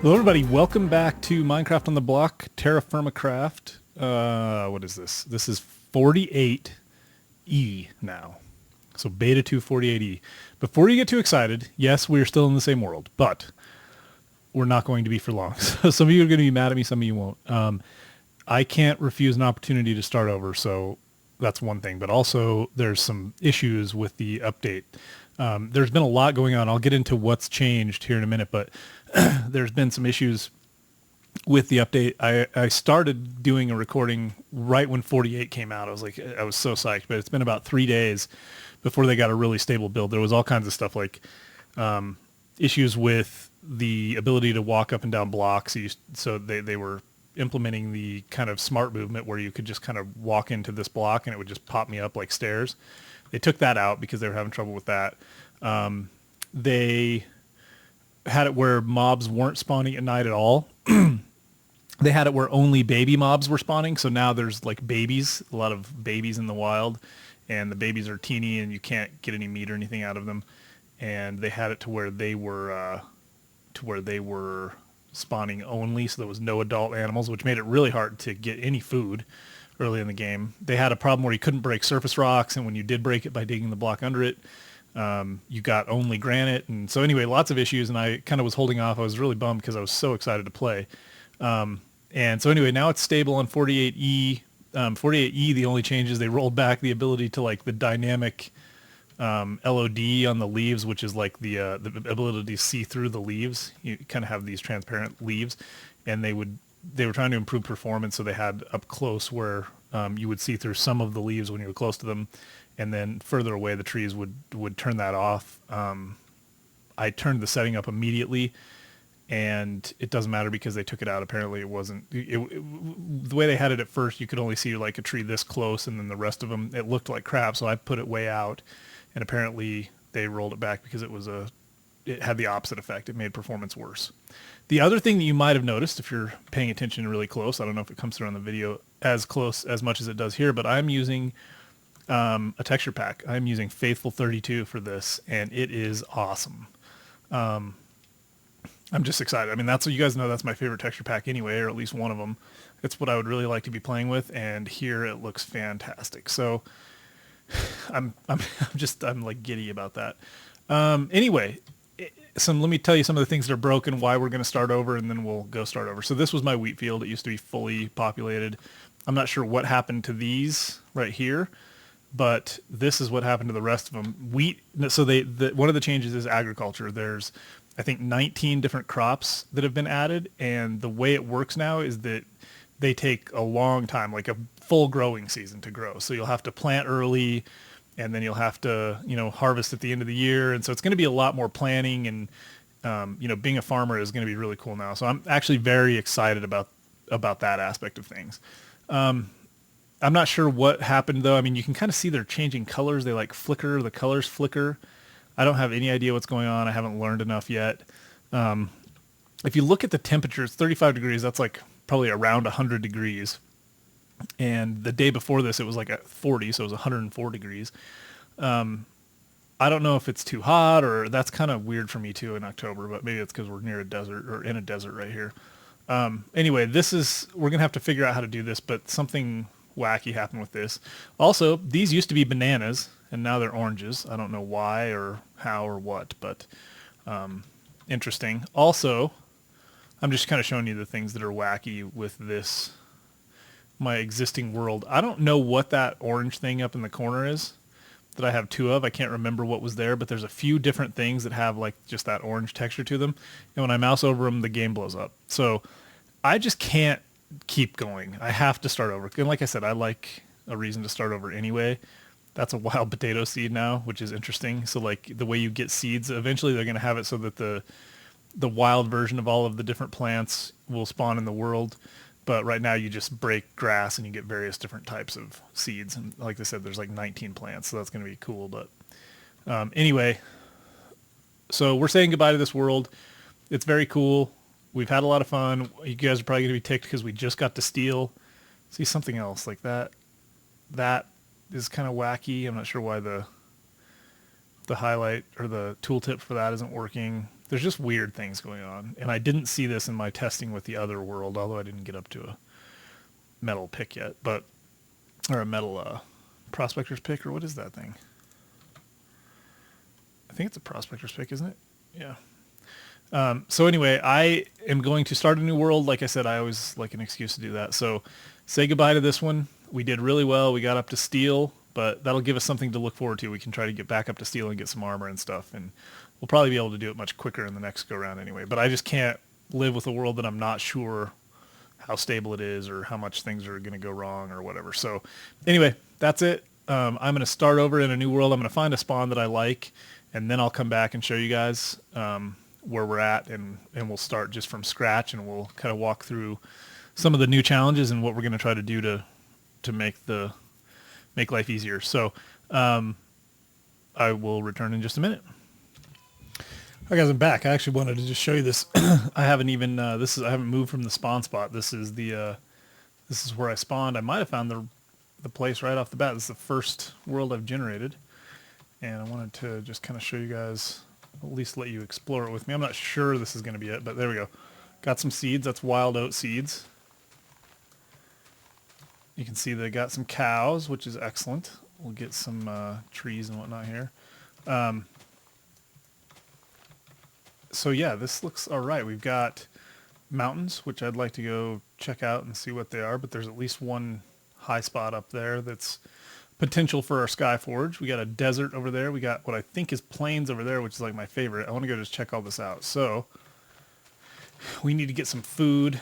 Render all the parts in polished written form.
Hello everybody, welcome back to Minecraft on the Block, TerraFirmaCraft. What is this? This is 48E now. So beta 2 48E. Before you get too excited, yes, we're still in the same world, but we're not going to be for long. So some of you are going to be mad at me, some of you won't. I can't refuse an opportunity to start over, so that's one thing. But also there's some issues with the update. There's been a lot going on. I'll get into what's changed here in a minute, but there's been some issues with the update. I started doing a recording right when 48 came out. I was so psyched, but it's been about 3 days before they got a really stable build. There was all kinds of stuff like issues with the ability to walk up and down blocks. So they were implementing the kind of smart movement where you could just kind of walk into this block and it would just pop me up like stairs. They took that out because they were having trouble with that. They had it where mobs weren't spawning at night at all. They had it where only baby mobs were spawning. So now there's like babies, a lot of babies in the wild, and the babies are teeny and you can't get any meat or anything out of them. And they had it to where they were spawning only. So there was no adult animals, which made it really hard to get any food early in the game. They had a problem where you couldn't break surface rocks. And when you did break it by digging the block under it, you got only granite. And so anyway, lots of issues, and I kind of was holding off. I was really bummed because I was so excited to play. And so anyway, now it's stable on 48E. 48E, the only change is they rolled back the ability to like the dynamic LOD on the leaves, which is like the ability to see through the leaves. You kind of have these transparent leaves, and they were trying to improve performance, so they had up close where you would see through some of the leaves when you were close to them, and then further away the trees would turn that off. I turned the setting up immediately, and it doesn't matter because they took it out. Apparently the way they had it at first, you could only see like a tree this close, and then the rest of them, it looked like crap, so I put it way out, and apparently they rolled it back because it had the opposite effect. It made performance worse. The other thing that you might have noticed if you're paying attention really close, I don't know if it comes through on the video as close as much as it does here, but I'm using a texture pack. I'm using Faithful 32 for this, and it is awesome. I'm just excited. I mean, that's what you guys know. That's my favorite texture pack anyway, or at least one of them. It's what I would really like to be playing with, and here it looks fantastic. So I'm like giddy about that. Anyway, let me tell you some of the things that are broken, why we're going to start over, and then we'll go start over. So this was my wheat field. It used to be fully populated. I'm not sure what happened to these right here, but this is what happened to the rest of them. Wheat. So one of the changes is agriculture. There's, I think, 19 different crops that have been added, and the way it works now is that they take a long time, like a full growing season to grow. So you'll have to plant early, and then you'll have to, harvest at the end of the year. And so it's going to be a lot more planning, and, being a farmer is going to be really cool now. So I'm actually very excited about that aspect of things. I'm not sure what happened though. I mean, you can kind of see they're changing colors. They like flicker, the colors flicker. I don't have any idea what's going on. I haven't learned enough yet. If you look at the temperature, it's 35 degrees. That's like probably around 100 degrees. And the day before this, it was like at 40, so it was 104 degrees. I don't know if it's too hot, or that's kind of weird for me too in October, but maybe it's because we're near a desert, or in a desert right here. Anyway, we're going to have to figure out how to do this, but something wacky happened with this. Also, these used to be bananas, and now they're oranges. I don't know why or how or what, but interesting. Also, I'm just kind of showing you the things that are wacky with this, my existing world. I don't know what that orange thing up in the corner is that I have two of. I can't remember what was there, but there's a few different things that have like just that orange texture to them. And when I mouse over them, the game blows up. So I just can't keep going. I have to start over. And like I said, I like a reason to start over anyway. That's a wild potato seed now, which is interesting. So like the way you get seeds, eventually they're going to have it so that the wild version of all of the different plants will spawn in the world. But right now you just break grass and you get various different types of seeds. And like I said, there's like 19 plants, so that's going to be cool. But anyway, so we're saying goodbye to this world. It's very cool. We've had a lot of fun. You guys are probably going to be ticked because we just got to steal. See something else like that. That is kind of wacky. I'm not sure why the highlight or the tooltip for that isn't working. There's just weird things going on. And I didn't see this in my testing with the other world, although I didn't get up to a metal pick yet, or a metal prospector's pick, or what is that thing? I think it's a prospector's pick, isn't it? Yeah. So anyway, I am going to start a new world. Like I said, I always like an excuse to do that. So say goodbye to this one. We did really well. We got up to steel, but that'll give us something to look forward to. We can try to get back up to steel and get some armor and stuff. And we'll probably be able to do it much quicker in the next go round anyway. But I just can't live with a world that I'm not sure how stable it is or how much things are going to go wrong or whatever. So anyway, that's it. I'm going to start over in a new world. I'm going to find a spawn that I like, and then I'll come back and show you guys where we're at, and we'll start just from scratch, and we'll kind of walk through some of the new challenges and what we're going to try to do to make life easier. So I will return in just a minute. All right, guys, I'm back. I actually wanted to just show you this. I haven't even I haven't moved from the spawn spot. This is where I spawned. I might have found the place right off the bat. This is the first world I've generated, and I wanted to just kind of show you guys, at least let you explore it with me. I'm not sure this is going to be it, but there we go. Got some seeds. That's wild oat seeds. You can see they got some cows, which is excellent. We'll get some trees and whatnot here. So yeah, this looks all right. We've got mountains, which I'd like to go check out and see what they are, but there's at least one high spot up there that's potential for our Sky Forge. We got a desert over there. We got what I think is plains over there, which is like my favorite. I want to go just check all this out. So we need to get some food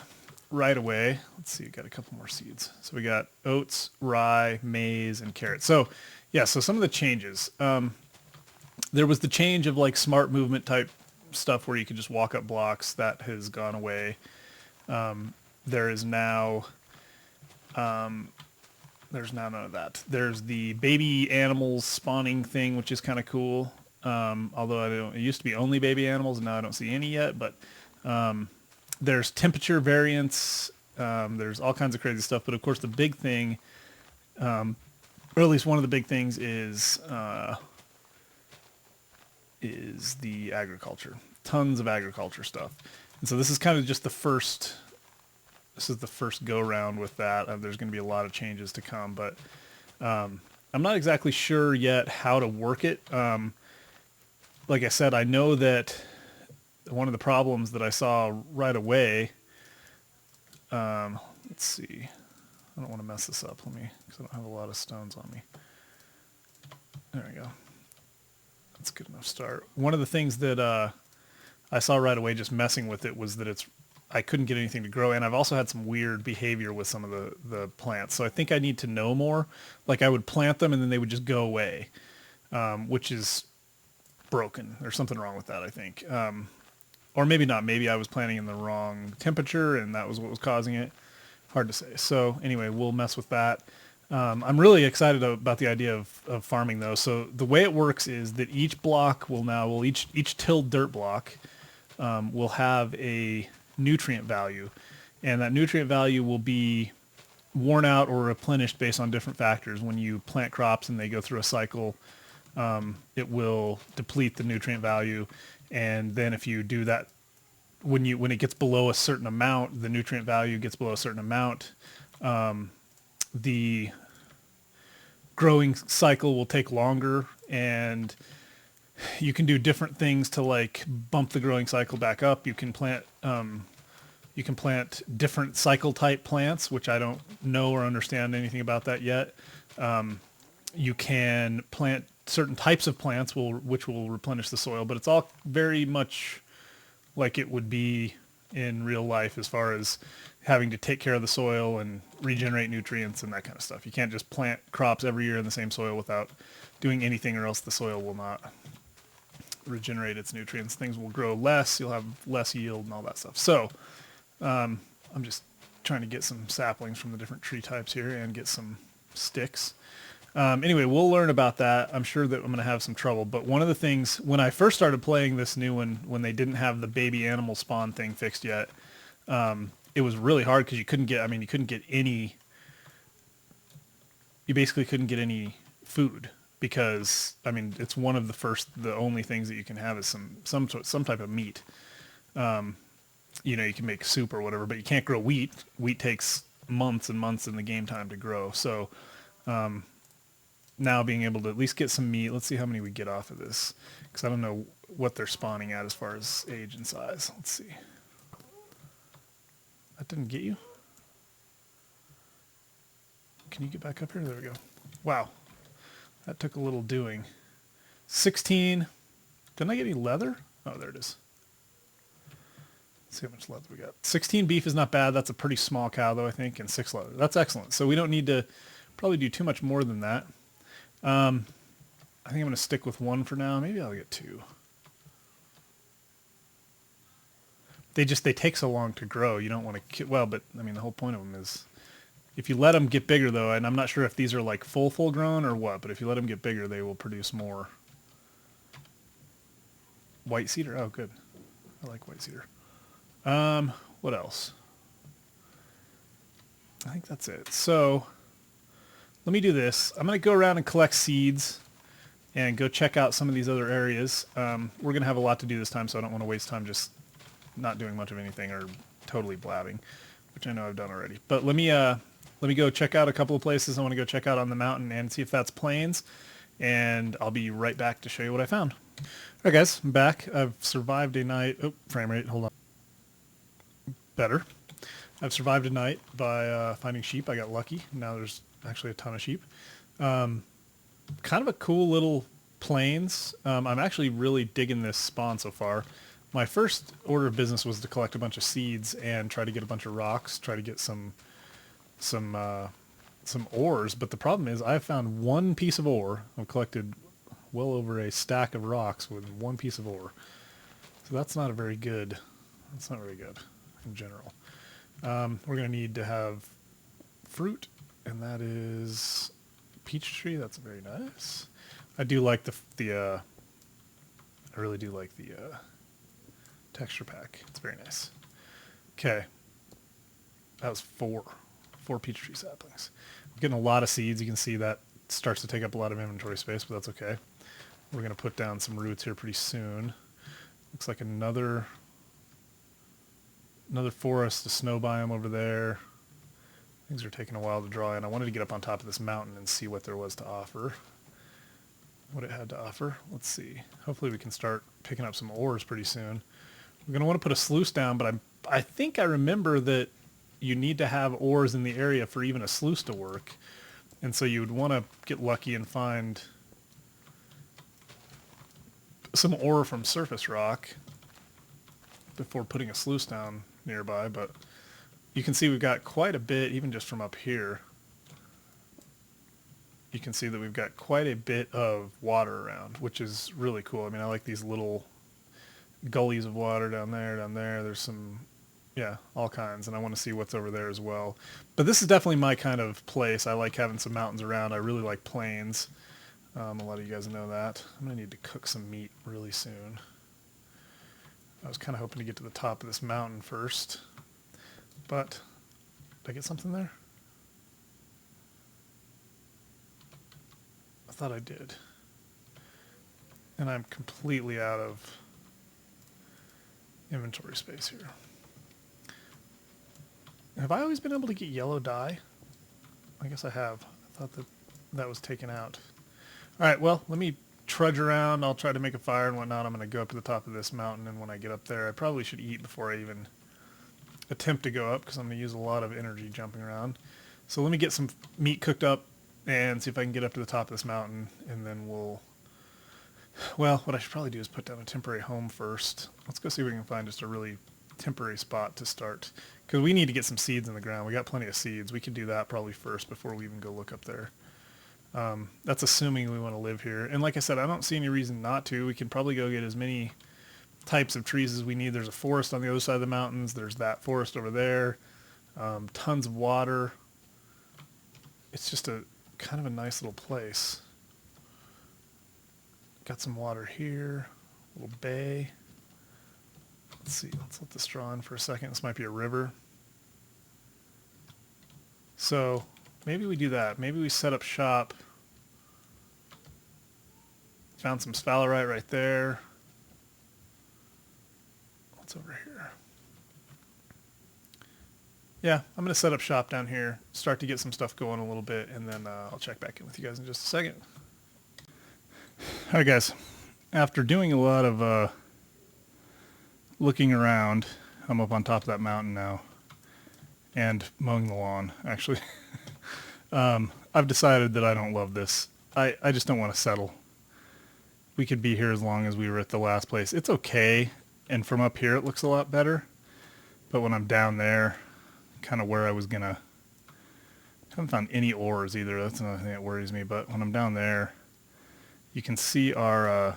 right away. Let's see, we got a couple more seeds. So we got oats, rye, maize, and carrots. So yeah, so some of the changes. There was the change of like smart movement type stuff where you could just walk up blocks. That has gone away. There is now there's now none of that. There's the baby animals spawning thing, which is kind of cool. Although it used to be only baby animals, and now I don't see any yet. But there's temperature variance. There's all kinds of crazy stuff. But of course, the big thing, or at least one of the big things, is the agriculture. Tons of agriculture stuff. And so this is kind of just the first. This is the first go round with that. There's going to be a lot of changes to come, but I'm not exactly sure yet how to work it. Like I said, I know that one of the problems that I saw right away. Let's see. I don't want to mess this up. Because I don't have a lot of stones on me. There we go. That's a good enough start. One of the things that I saw right away just messing with it was that I couldn't get anything to grow, and I've also had some weird behavior with some of the plants. So I think I need to know more. Like I would plant them and then they would just go away, which is broken. There's something wrong with that, I think. Or maybe not. Maybe I was planting in the wrong temperature and that was what was causing it. Hard to say. So anyway, we'll mess with that. I'm really excited about the idea of farming though. So the way it works is that each block each tilled dirt block will have a nutrient value, and that nutrient value will be worn out or replenished based on different factors. When you plant crops and they go through a cycle, it will deplete the nutrient value, and then if you do that, when it gets below a certain amount, the nutrient value gets below a certain amount, the growing cycle will take longer, and you can do different things to like bump the growing cycle back up. You can plant different cycle type plants, which I don't know or understand anything about that yet. You can plant certain types of plants which will replenish the soil, but it's all very much like it would be in real life as far as having to take care of the soil and regenerate nutrients and that kind of stuff. You can't just plant crops every year in the same soil without doing anything, or else the soil will not regenerate its nutrients. Things will grow less, you'll have less yield and all that stuff. So I'm just trying to get some saplings from the different tree types here and get some sticks. Anyway, we'll learn about that. I'm sure that I'm going to have some trouble, but one of the things when I first started playing this new one, when they didn't have the baby animal spawn thing fixed yet, it was really hard because you basically couldn't get any food. because I mean it's one of the only things that you can have is some type of meat. You know, you can make soup or whatever, but you can't grow wheat. Wheat takes months and months in the game time to grow. So now being able to at least get some meat. Let's see how many we get off of this, because I don't know what they're spawning at as far as age and size. Let's see. That didn't get you? Can you get back up here? There we go. Wow. That took a little doing. 16. Didn't I get any leather? Oh, there it is. Let's see how much leather we got. 16 beef is not bad. That's a pretty small cow, though, I think, and 6 leather. That's excellent. So we don't need to probably do too much more than that. I think I'm going to stick with 1 for now. Maybe I'll get 2. They take so long to grow. You don't want to, well, but I mean, the whole point of them is if you let them get bigger, though, and I'm not sure if these are like full grown or what, but if you let them get bigger, they will produce more. White cedar. Oh, good. I like white cedar. What else? I think that's it. So let me do this. I'm going to go around and collect seeds and go check out some of these other areas. We're going to have a lot to do this time, so I don't want to waste time just not doing much of anything or totally blabbing, which I know I've done already. But let me go check out a couple of places I want to go check out on the mountain and see if that's plains, and I'll be right back to show you what I found. All right, guys, I'm back. I've survived a night. Oh, frame rate, hold on. Better. I've survived a night by finding sheep. I got lucky. Now there's actually a ton of sheep. Kind of a cool little plains. I'm actually really digging this spawn so far. My first order of business was to collect a bunch of seeds and try to get a bunch of rocks, try to get some ores. But the problem is I've found 1 piece of ore. I've collected well over a stack of rocks with 1 piece of ore. So that's not very good. That's not very good in general. We're going to need to have fruit, and that is peach tree. That's very nice. I do like I really do like the texture pack. It's very nice. Okay. That was 4 peach tree saplings. I'm getting a lot of seeds. You can see that starts to take up a lot of inventory space, but that's okay. We're going to put down some roots here pretty soon. Looks like another forest, a snow biome over there. Things are taking a while to draw in. I wanted to get up on top of this mountain and see what there was to offer. What it had to offer. Let's see. Hopefully we can start picking up some ores pretty soon. We're going to want to put a sluice down, but I think I remember that you need to have ores in the area for even a sluice to work. And so you would want to get lucky and find some ore from surface rock before putting a sluice down nearby. But you can see we've got quite a bit, even just from up here. You can see that we've got quite a bit of water around, which is really cool. I mean, I like these little gullies of water down there. There's some, yeah, all kinds, and I want to see what's over there as well. But this is definitely my kind of place. I like having some mountains around. I really like plains. A lot of you guys know that. I'm going to need to cook some meat really soon. I was kind of hoping to get to the top of this mountain first, but did I get something there? I thought I did. And I'm completely out of inventory space here. Have I always been able to get yellow dye? I guess I have. I thought that was taken out. All right, well, let me trudge around. I'll try to make a fire and whatnot. I'm going to go up to the top of this mountain, and when I get up there, I probably should eat before I even attempt to go up, because I'm going to use a lot of energy jumping around. So let me get some meat cooked up and see if I can get up to the top of this mountain, and then well, what I should probably do is put down a temporary home first. Let's go see if we can find just a really temporary spot to start, because we need to get some seeds in the ground. We got plenty of seeds. We can do that probably first before we even go look up there. That's assuming we want to live here. And like I said, I don't see any reason not to. We can probably go get as many types of trees as we need. There's a forest on the other side of the mountains. There's that forest over there. Tons of water. It's just a kind of a nice little place. Got some water here. A little bay. Let's see. Let's let this draw in for a second. This might be a river. So maybe we do that. Maybe we set up shop Found some sphalerite right there. What's over here? Yeah, I'm going to set up shop down here, start to get some stuff going a little bit, and then I'll check back in with you guys in just a second. All right, guys. After doing a lot of looking around, I'm up on top of that mountain now and mowing the lawn, actually. I've decided that I don't love this. I just don't want to settle. We could be here as long as we were at the last place. It's okay, and from up here it looks a lot better. But when I'm down there, kind of where I was going to... I haven't found any ores either. That's another thing that worries me. But when I'm down there, you can see our... I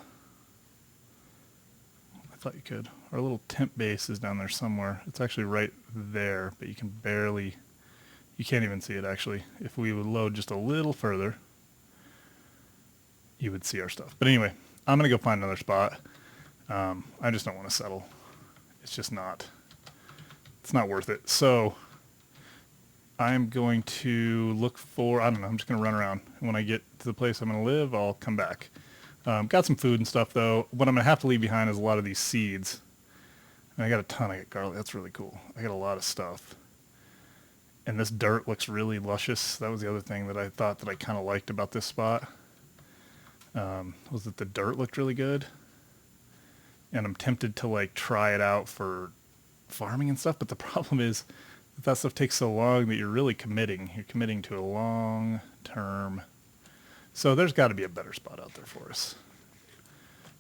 thought you could. Our little temp base is down there somewhere. It's actually right there, but you can barely... You can't even see it, actually. If we would load just a little further, you would see our stuff. But anyway, I'm going to go find another spot. I just don't want to settle. It's just not... It's not worth it. So I'm going to look for... I don't know. I'm just going to run around. And when I get to the place I'm going to live, I'll come back. Got some food and stuff, though. What I'm going to have to leave behind is a lot of these seeds. And I got a ton. I got garlic. That's really cool. I got a lot of stuff. And this dirt looks really luscious. That was the other thing that I thought that I kind of liked about this spot. Was that the dirt looked really good. And I'm tempted to like try it out for farming and stuff. But the problem is that stuff takes so long that you're really committing. You're committing to a long term. So there's got to be a better spot out there for us.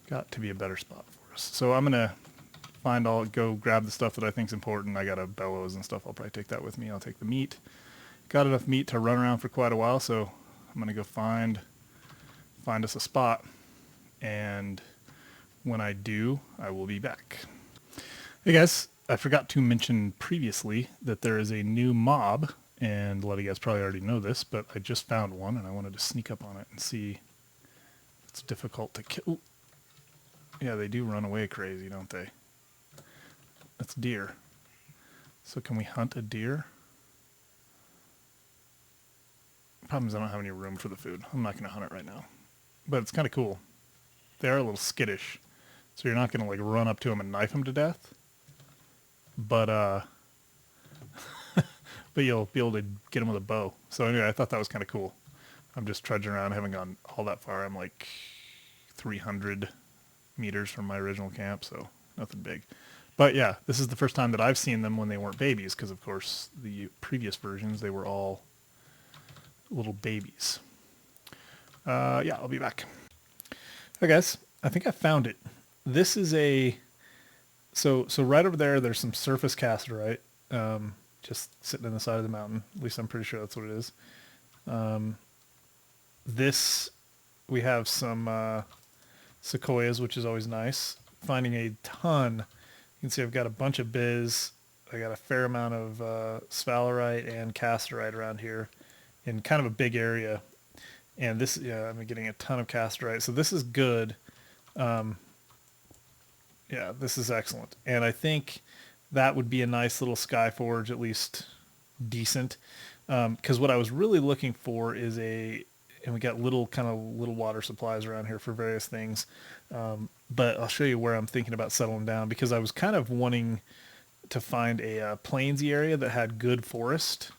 Got to be a better spot for us. So I'm going to go grab the stuff that I think is important. I got a bellows and stuff. I'll probably take that with me. I'll take the meat. Got enough meat to run around for quite a while, so I'm going to go find us a spot. And when I do, I will be back. Hey guys, I forgot to mention previously that there is a new mob, and a lot of you guys probably already know this, but I just found one, and I wanted to sneak up on it and see. It's difficult to kill. Yeah, they do run away crazy, don't they? That's deer. So can we hunt a deer? Problem is I don't have any room for the food. I'm not going to hunt it right now. But it's kind of cool. They are a little skittish. So you're not going to like run up to them and knife them to death. But but you'll be able to get them with a bow. So anyway, I thought that was kind of cool. I'm just trudging around. I haven't gone all that far. I'm like 300 meters from my original camp, so nothing big. But yeah, this is the first time that I've seen them when they weren't babies, because of course the previous versions, they were all little babies. Yeah, I'll be back. Okay guys, I think I found it. This is a... So right over there, there's some surface casterite, just sitting in the side of the mountain. At least I'm pretty sure that's what it is. This, we have some sequoias, which is always nice. Finding a ton. You can see I've got a bunch of biz. I got a fair amount of sphalerite and casterite around here in kind of a big area. And this, yeah, I'm getting a ton of casterite. So this is good. Yeah, this is excellent. And I think that would be a nice little sky forge, at least decent. Because what I was really looking for is and we got little water supplies around here for various things. But I'll show you where I'm thinking about settling down, because I was kind of wanting to find a plainsy area that had good forest,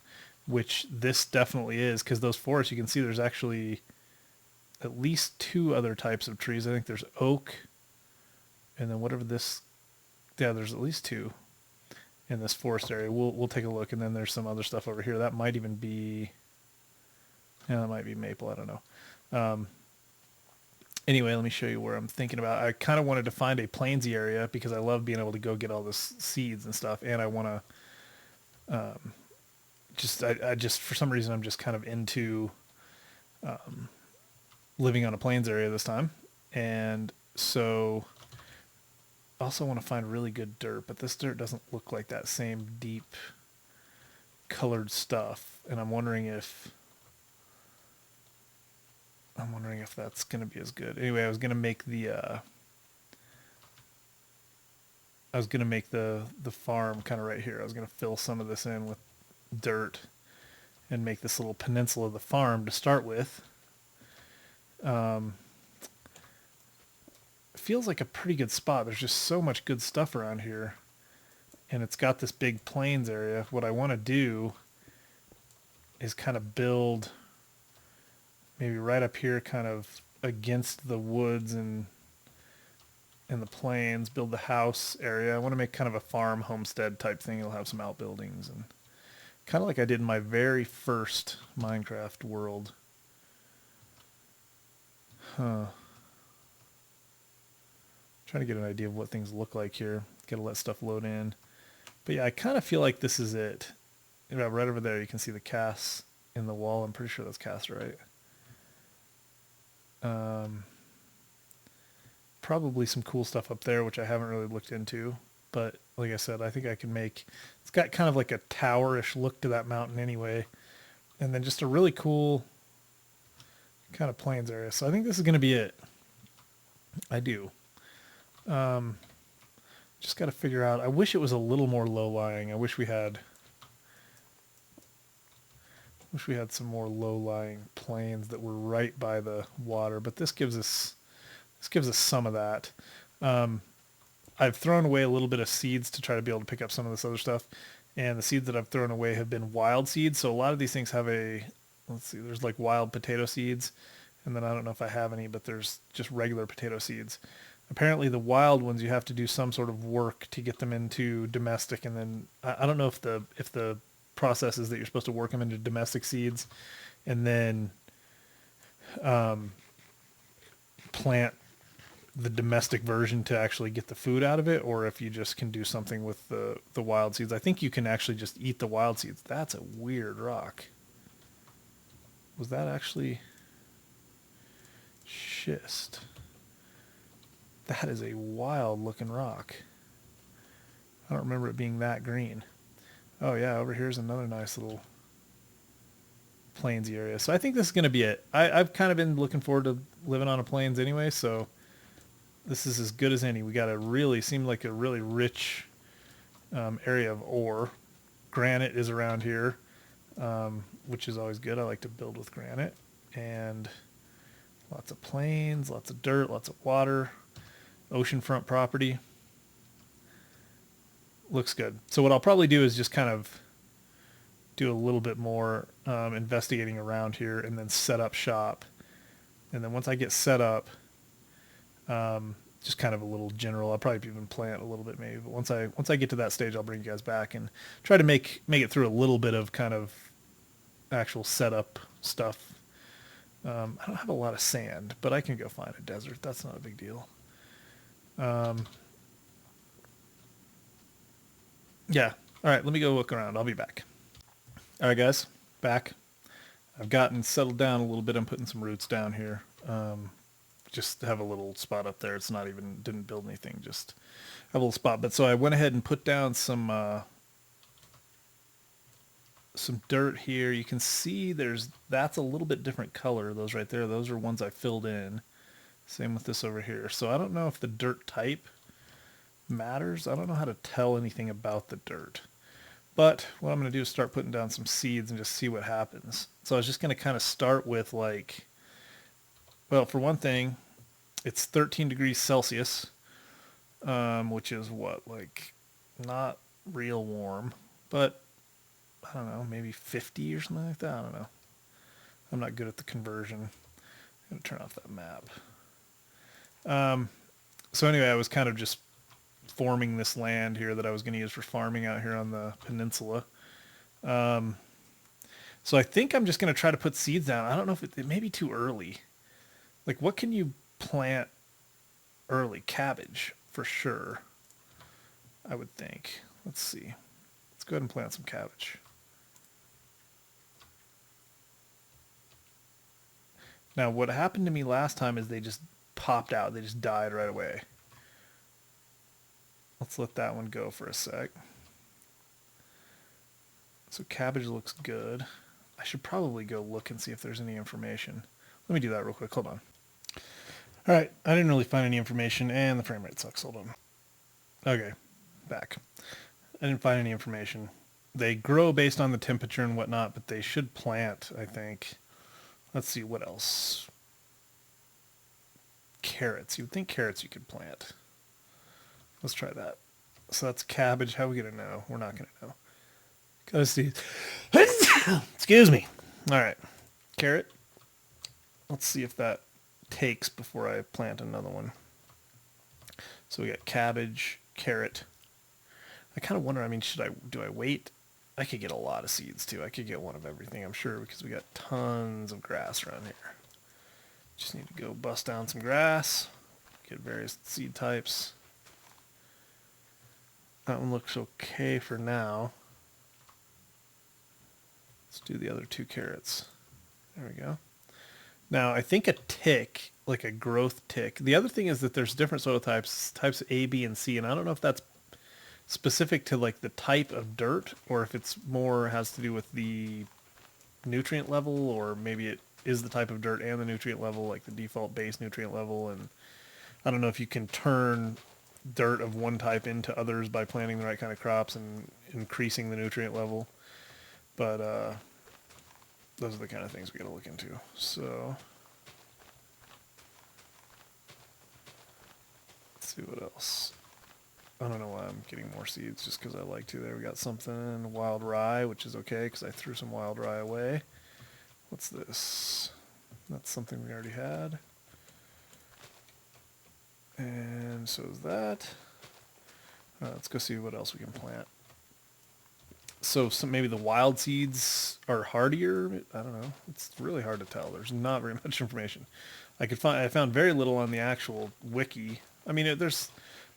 which this definitely is, because those forests, you can see there's actually at least two other types of trees. I think there's oak, and then whatever this, yeah, there's at least two in this forest area. We'll take a look, and then there's some other stuff over here. That might even be, yeah, that might be maple, I don't know. Anyway, let me show you where I'm thinking about. I kind of wanted to find a plainsy area because I love being able to go get all this seeds and stuff, and I want to I just for some reason I'm just kind of into living on a plains area this time, and so I also want to find really good dirt, but this dirt doesn't look like that same deep colored stuff, and I'm wondering if that's going to be as good. Anyway, I was going to make the farm kind of right here. I was going to fill some of this in with dirt and make this little peninsula of the farm to start with. feels like a pretty good spot. There's just so much good stuff around here. And it's got this big plains area. What I want to do is kind of build maybe right up here, kind of against the woods and the plains, build the house area. I want to make kind of a farm homestead type thing. It'll have some outbuildings and kind of like I did in my very first Minecraft world. Huh. Trying to get an idea of what things look like here. Gotta let stuff load in. But yeah, I kind of feel like this is it. You know, right over there, you can see the casts in the wall. I'm pretty sure that's cast, right? Probably some cool stuff up there, which I haven't really looked into. But like I said, I think I can make... It's got kind of like a tower-ish look to that mountain anyway. And then just a really cool kind of plains area. So I think this is going to be it. I do. Just got to figure out... I wish it was a little more low-lying. I wish we had... some more low-lying plains that were right by the water, but this gives us some of that. I've thrown away a little bit of seeds to try to be able to pick up some of this other stuff, and the seeds that I've thrown away have been wild seeds. So a lot of these things have let's see, there's like wild potato seeds, and then I don't know if I have any, but there's just regular potato seeds. Apparently the wild ones, you have to do some sort of work to get them into domestic, and then I don't know if the process is that you're supposed to work them into domestic seeds and then plant the domestic version to actually get the food out of it, or if you just can do something with the wild seeds. I think you can actually just eat the wild seeds. That's a weird rock. Was that actually schist? That is a wild looking rock. I don't remember it being that green. Oh yeah, over here's another nice little plainsy area. So I think this is going to be it. I've kind of been looking forward to living on a plains anyway, so this is as good as any. We got seemed like a really rich area of ore. Granite is around here, which is always good. I like to build with granite. And lots of plains, lots of dirt, lots of water, oceanfront property. Looks good. So what I'll probably do is just kind of do a little bit more investigating around here and then set up shop. And then once I get set up, just kind of a little general, I'll probably even plant a little bit maybe. But once I get to that stage, I'll bring you guys back and try to make it through a little bit of kind of actual setup stuff. I don't have a lot of sand, but I can go find a desert. That's not a big deal. Yeah. All right, let me go look around. I'll be back. All right, guys, back. I've gotten settled down a little bit. I'm putting some roots down here. Just have a little spot up there. It's not even, didn't build anything, just have a little spot. But so I went ahead and put down some dirt here. You can see that's a little bit different color. Those right there, those are ones I filled in. Same with this over here. So I don't know if the dirt type matters. I don't know how to tell anything about the dirt. But what I'm going to do is start putting down some seeds and just see what happens. So I was just going to kind of start with like, well, for one thing, it's 13 degrees Celsius, which is what, like not real warm, but I don't know, maybe 50 or something like that. I don't know. I'm not good at the conversion. I'm going to turn off that map. So anyway, I was kind of just forming this land here that I was going to use for farming out here on the peninsula. So I think I'm just going to try to put seeds down. I don't know if it may be too early. Like, what can you plant early? Cabbage, for sure, I would think. Let's see. Let's go ahead and plant some cabbage. Now, what happened to me last time is they just popped out. They just died right away. Let's let that one go for a sec. So cabbage looks good. I should probably go look and see if there's any information. Let me do that real quick. Hold on. All right. I didn't really find any information, and the frame rate sucks. Hold on. Okay. Back. I didn't find any information. They grow based on the temperature and whatnot, but they should plant, I think. Let's see what else. carrots. You would think carrots you could plant. Let's try that. So that's cabbage. How are we going to know? We're not going to know. Gotta see. Excuse me. All right. Carrot. Let's see if that takes before I plant another one. So we got cabbage, carrot. I kind of wonder, I mean, do I wait? I could get a lot of seeds too. I could get one of everything, I'm sure, because we got tons of grass around here. Just need to go bust down some grass, get various seed types. That one looks okay for now. Let's do the other 2 carrots. There we go. Now, I think a tick, like a growth tick. The other thing is that there's different soil types A, B, and C, and I don't know if that's specific to like the type of dirt or if it's more has to do with the nutrient level, or maybe it is the type of dirt and the nutrient level, like the default base nutrient level. And I don't know if you can turn dirt of one type into others by planting the right kind of crops and increasing the nutrient level. But those are the kind of things we got to look into. So let's see what else. I don't know why I'm getting more seeds, just because I like to. There we got something, wild rye, which is okay because I threw some wild rye away. What's this? That's something we already had. And so is that. Let's go see what else we can plant. So maybe the wild seeds are hardier. I don't know. It's really hard to tell. There's not very much information. I found very little on the actual wiki. I mean, there's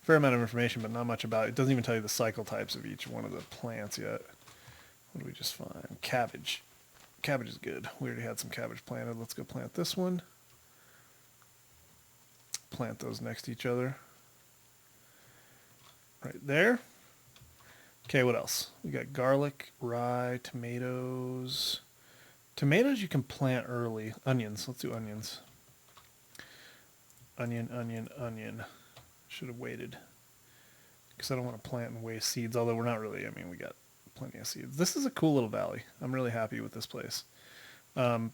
a fair amount of information, but not much about it. It doesn't even tell you the cycle types of each one of the plants yet. What do we just find? Cabbage. Cabbage is good. We already had some cabbage planted. Let's go plant this one. Plant those next to each other. Right there. Okay, what else? We got garlic, rye, tomatoes. Tomatoes you can plant early. Onions. Let's do onions. Onion, onion, onion. Should have waited. Because I don't want to plant and waste seeds, although we're not really. I mean, we got plenty of seeds. This is a cool little valley. I'm really happy with this place. No.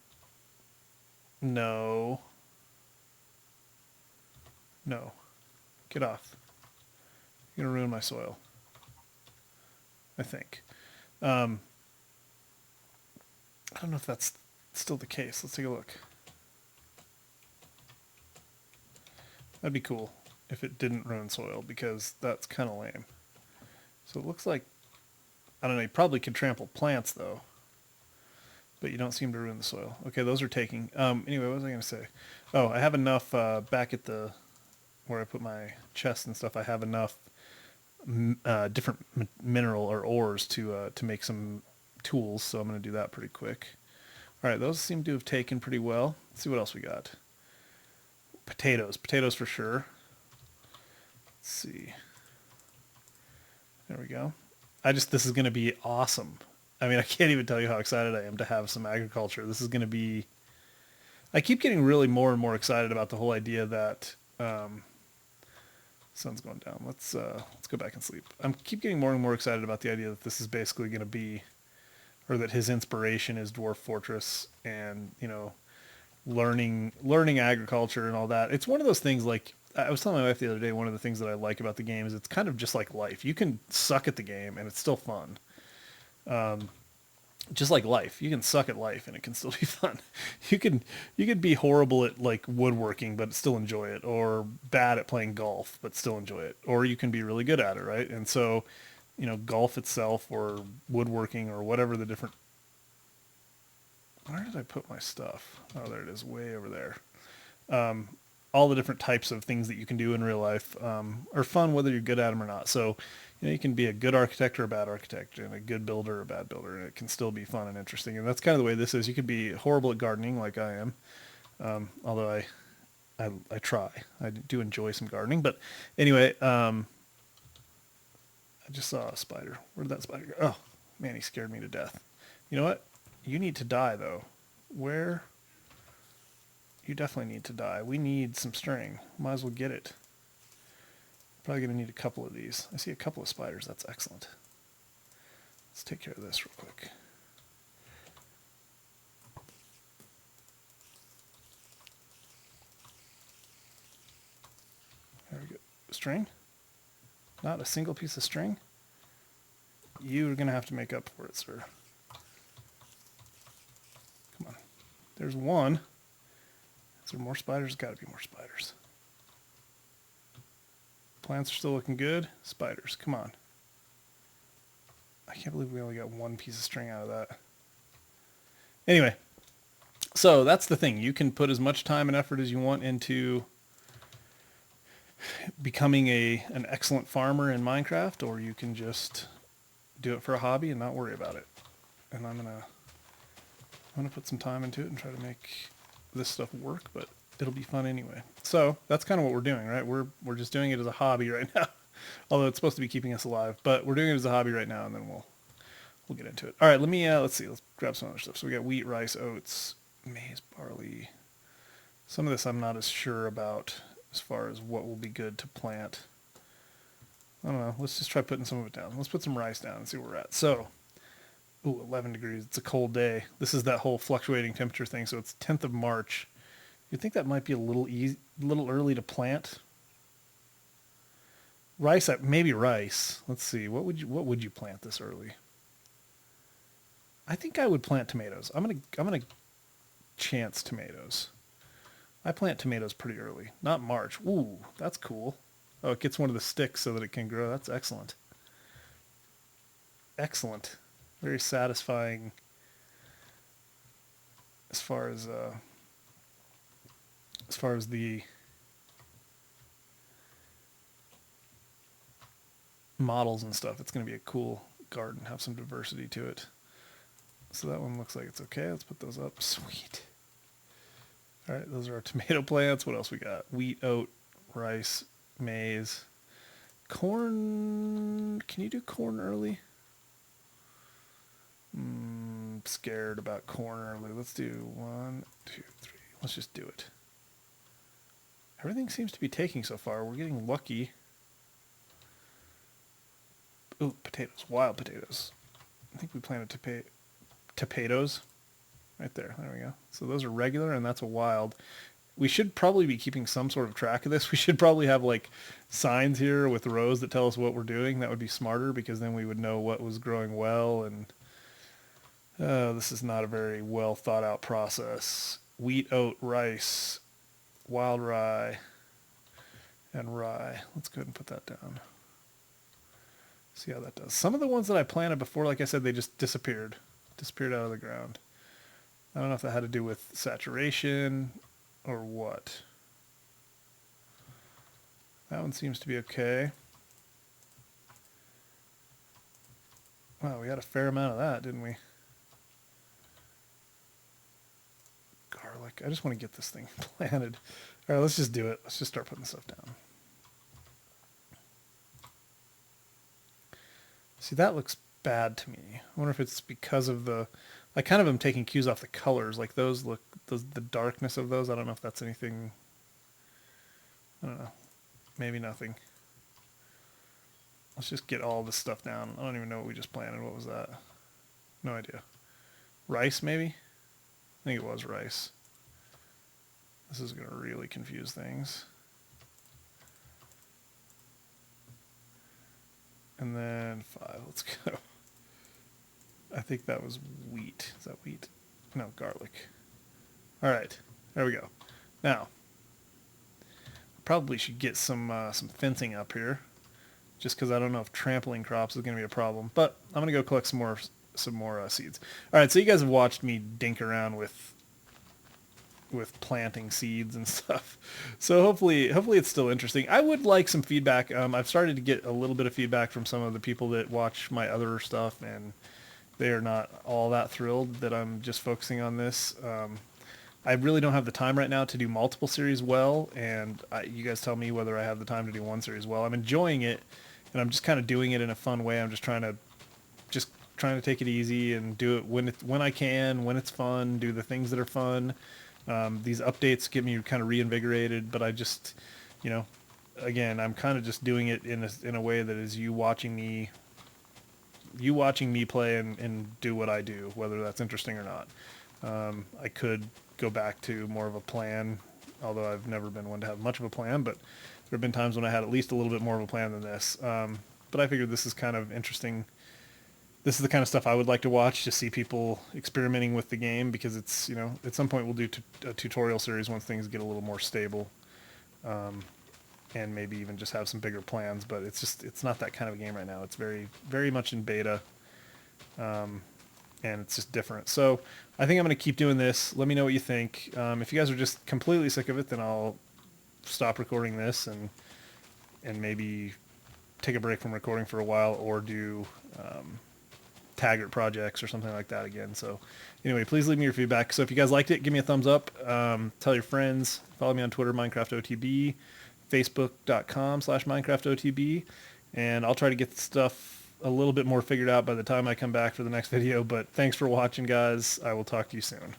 No. Get off. You're going to ruin my soil. I think. I don't know if that's still the case. Let's take a look. That'd be cool if it didn't ruin soil, because that's kind of lame. So it looks like, I don't know, you probably could trample plants though, but you don't seem to ruin the soil. Okay, those are taking. Anyway, what was I going to say? Oh, I have enough back at the where I put my chest and stuff. I have enough different mineral or ores to make some tools, so I'm going to do that pretty quick. All right, those seem to have taken pretty well. Let's see what else we got. Potatoes for sure. Let's see. There we go. This is going to be awesome. I mean, I can't even tell you how excited I am to have some agriculture. This is going to be, I keep getting really more and more excited about the whole idea that, sun's going down. Let's go back and sleep. I keep getting more and more excited about the idea that this is basically going to be, or that his inspiration is Dwarf Fortress, and learning agriculture and all that. It's one of those things, like I was telling my wife the other day, one of the things that I like about the game is it's kind of just like life. You can suck at the game and it's still fun. Just like life, you can suck at life and it can still be fun. You could be horrible at like woodworking but still enjoy it, or bad at playing golf but still enjoy it, or you can be really good at it, right? And so, golf itself or woodworking or whatever the different. Where did I put my stuff? Oh, there it is, way over there. All the different types of things that you can do in real life are fun, whether you're good at them or not. So, you can be a good architect or a bad architect, and a good builder or a bad builder, and it can still be fun and interesting. And that's kind of the way this is. You could be horrible at gardening, like I am, although I try. I do enjoy some gardening. But anyway, I just saw a spider. Where did that spider go? Oh, man, he scared me to death. You know what? You need to die, though. Where? You definitely need to die. We need some string. Might as well get it. Probably going to need a couple of these. I see a couple of spiders. That's excellent. Let's take care of this real quick. string. Not a single piece of string. You're going to have to make up for it, sir. Come on. There's one. Is there more spiders? Got to be more spiders. Plants are still looking good. Spiders, come on. I can't believe we only got one piece of string out of that. Anyway, so that's the thing. You can put as much time and effort as you want into becoming an excellent farmer in Minecraft, or you can just do it for a hobby and not worry about it. And I'm gonna put some time into it and try to make this stuff work, but it'll be fun anyway. So that's kind of what we're doing, right? We're just doing it as a hobby right now, although it's supposed to be keeping us alive. But we're doing it as a hobby right now, and then we'll get into it. All right, let's see. Let's grab some other stuff. So we got wheat, rice, oats, maize, barley. Some of this I'm not as sure about as far as what will be good to plant. I don't know. Let's just try putting some of it down. Let's put some rice down and see where we're at. So, 11 degrees. It's a cold day. This is that whole fluctuating temperature thing. So it's 10th of March. You'd think that might be a little early to plant. Rice, maybe rice. Let's see. What would you plant this early? I think I would plant tomatoes. I'm gonna chance tomatoes. I plant tomatoes pretty early. Not March. Ooh, that's cool. Oh, it gets one of the sticks so that it can grow. That's excellent. Excellent. Very satisfying as far as the models and stuff. It's going to be a cool garden, have some diversity to it. So that one looks like it's okay. Let's put those up. Sweet. All right, those are our tomato plants. What else we got? Wheat, oat, rice, maize, corn. Can you do corn early? Scared about corn early. Let's do 1, 2, 3. Let's just do it. Everything seems to be taking so far. We're getting lucky. Ooh, potatoes. Wild potatoes. I think we planted potatoes. Right there. There we go. So those are regular, and that's a wild. We should probably be keeping some sort of track of this. We should probably have like signs here with rows that tell us what we're doing. That would be smarter, because then we would know what was growing well. And this is not a very well thought out process. Wheat, oat, rice, wild rye, and rye. Let's go ahead and put that down. See how that does. Some of the ones that I planted before, like I said, they just disappeared out of the ground. I don't know if that had to do with saturation or what. That one seems to be okay. Wow, we had a fair amount of that, didn't we? Garlic. I just want to get this thing planted. All right, let's just do it. Let's just start putting stuff down. See, that looks bad to me. I wonder if it's because of the... I kind of am taking cues off the colors. Like those look... the darkness of those. I don't know if that's anything... I don't know. Maybe nothing. Let's just get all this stuff down. I don't even know what we just planted. What was that? No idea. Rice, maybe? I think it was rice. This is going to really confuse things. And then 5. Let's go. I think that was wheat. Is that wheat? No, garlic. All right. There we go. Now, probably should get some fencing up here, just because I don't know if trampling crops is going to be a problem. But I'm going to go collect some more seeds. All right. So you guys have watched me dink around with planting seeds and stuff. So hopefully it's still interesting. I would like some feedback. I've started to get a little bit of feedback from some of the people that watch my other stuff, and they are not all that thrilled that I'm just focusing on this. I really don't have the time right now to do multiple series well, and you guys tell me whether I have the time to do one series well. I'm enjoying it, and I'm just kind of doing it in a fun way. I'm just trying to take it easy and do it when I can, when it's fun, do the things that are fun. These updates get me kind of reinvigorated, but I just, again, I'm kind of just doing it in a way that is you watching me play and do what I do, whether that's interesting or not. I could go back to more of a plan, although I've never been one to have much of a plan, but have been times when I had at least a little bit more of a plan than this. But I figured this is kind of interesting. This is the kind of stuff I would like to watch, to see people experimenting with the game, because it's, you know, at some point we'll do a tutorial series once things get a little more stable, and maybe even just have some bigger plans. But it's not that kind of a game right now. It's very, very much in beta, and it's just different. So I think I'm going to keep doing this. Let me know what you think. If you guys are just completely sick of it, then I'll stop recording this and maybe take a break from recording for a while, or do Taggart projects or something like that again. So anyway, please leave me your feedback. So if you guys liked it, give me a thumbs up. Tell your friends. Follow me on Twitter, MinecraftOTB, Facebook.com/MinecraftOTB, and I'll try to get stuff a little bit more figured out by the time I come back for the next video. But thanks for watching, guys. I will talk to you soon.